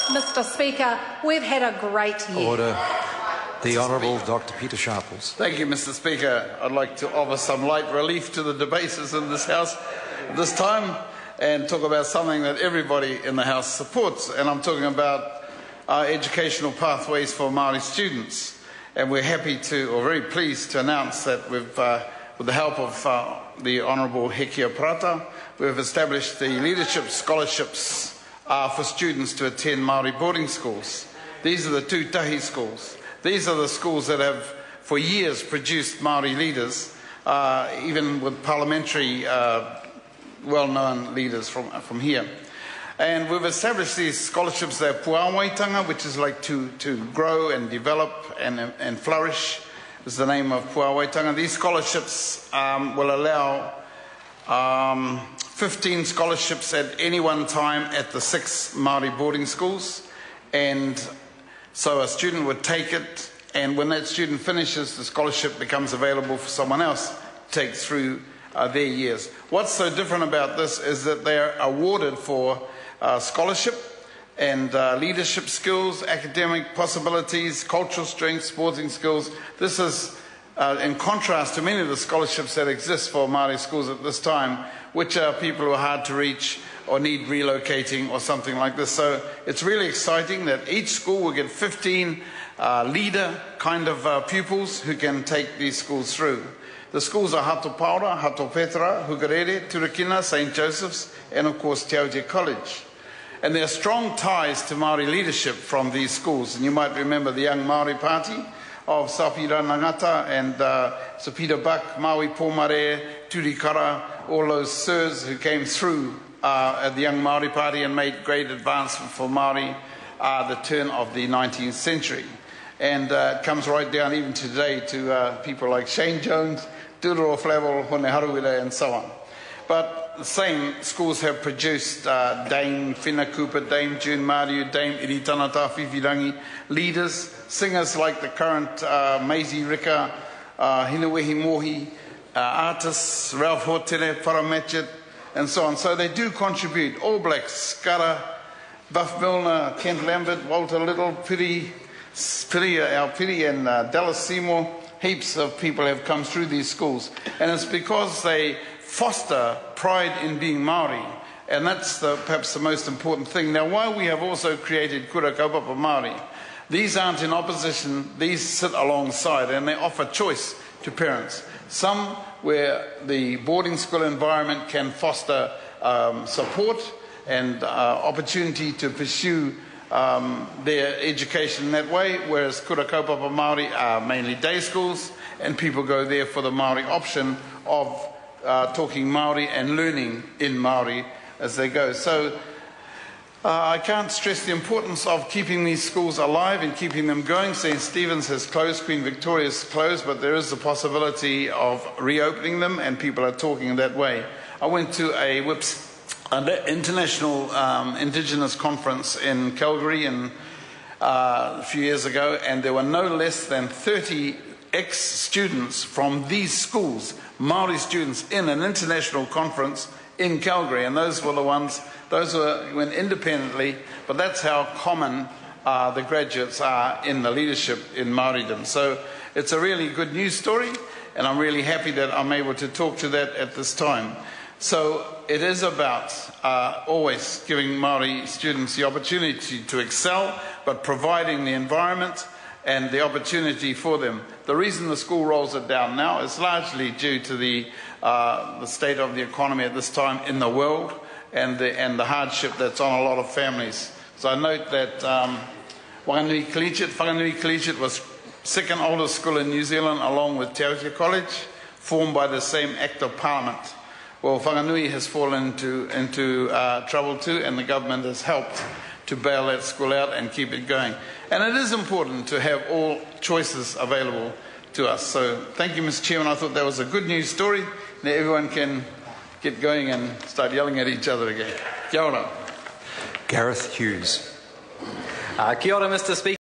Mr Speaker, we've had a great year. Order. The Honourable Dr. Peter Sharples. Thank you, Mr Speaker. I'd like to offer some light relief to the debaters in this House this time and talk about something that everybody in the House supports, and I'm talking about our educational pathways for Māori students. And we're happy to, or very pleased to announce that with the help of the Honourable Hekia Prata, we've established the leadership scholarships for students to attend Māori boarding schools. These are the Tūtahi schools. These are the schools that have for years produced Māori leaders, even with parliamentary well-known leaders from here. And we've established these scholarships. They're puawaitanga, which is like to grow and develop and flourish, is the name of puawaitanga. These scholarships will allow 15 scholarships at any one time at the 6 Māori boarding schools. And so a student would take it, and when that student finishes, the scholarship becomes available for someone else to take through their years. What's so different about this is that they're awarded for scholarship and leadership skills, academic possibilities, cultural strengths, sporting skills. This is in contrast to many of the scholarships that exist for Māori schools at this time, which are people who are hard to reach or need relocating or something like this. So it's really exciting that each school will get 15 leader kind of pupils who can take these schools through. The schools are Hato Paura, Hato Petra, Hukarere, Turakina, St. Joseph's, and of course Te Aute College. And there are strong ties to Māori leadership from these schools. And you might remember the Young Māori Party of Sapira Nangata and Sir Peter Buck, Maui Pomare, Turikara, all those sirs who came through at the Young Māori Party and made great advancement for Māori the turn of the 19th century. And it comes right down even today to people like Shane Jones, Tūroro Flavel, Hone Haruwira, and so on. But the same schools have produced Dame Whina Cooper, Dame June Mariu, Dame Iritanata Whiwhirangi, leaders, singers like the current Maisie Rika, Hinewehi Mohi, artists, Ralph Hotere, Paramatchet, and so on. So they do contribute. All Blacks, Skara, Buff Milner, Kent Lambert, Walter Little, Piri, and Dallas Seymour. Heaps of people have come through these schools. And it's because they foster pride in being Māori. And that's perhaps the most important thing. Now, while we have also created Kura Kaupapa Māori, these aren't in opposition. These sit alongside and they offer choice to parents. Some where the boarding school environment can foster support and opportunity to pursue their education in that way, whereas Kura Kaupapa Māori are mainly day schools, and people go there for the Māori option of talking Māori and learning in Māori as they go. So I can't stress the importance of keeping these schools alive and keeping them going. St. Stephen's has closed, Queen Victoria's closed, but there is the possibility of reopening them, and people are talking that way. I went to a international Indigenous conference in Calgary a few years ago, and there were no less than 30 ex-students from these schools, Māori students, in an international conference in Calgary, and those went independently, but that's how common the graduates are in the leadership in Māoridom. So it's a really good news story, and I'm really happy that I'm able to talk to that at this time. So it is about always giving Māori students the opportunity to excel, but providing the environment and the opportunity for them. The reason the school rolls it down now is largely due to the state of the economy at this time in the world and the hardship that's on a lot of families. So I note that Whanganui Collegiate was second oldest school in New Zealand, along with Te Aute College, formed by the same Act of Parliament. Well, Whanganui has fallen into trouble too, and the government has helped to bail that school out and keep it going. And it is important to have all choices available to us. So thank you, Mr. Chairman. I thought that was a good news story. Now everyone can get going and start yelling at each other again. Kia ora. Gareth Hughes. Kia ora, Mr. Speaker.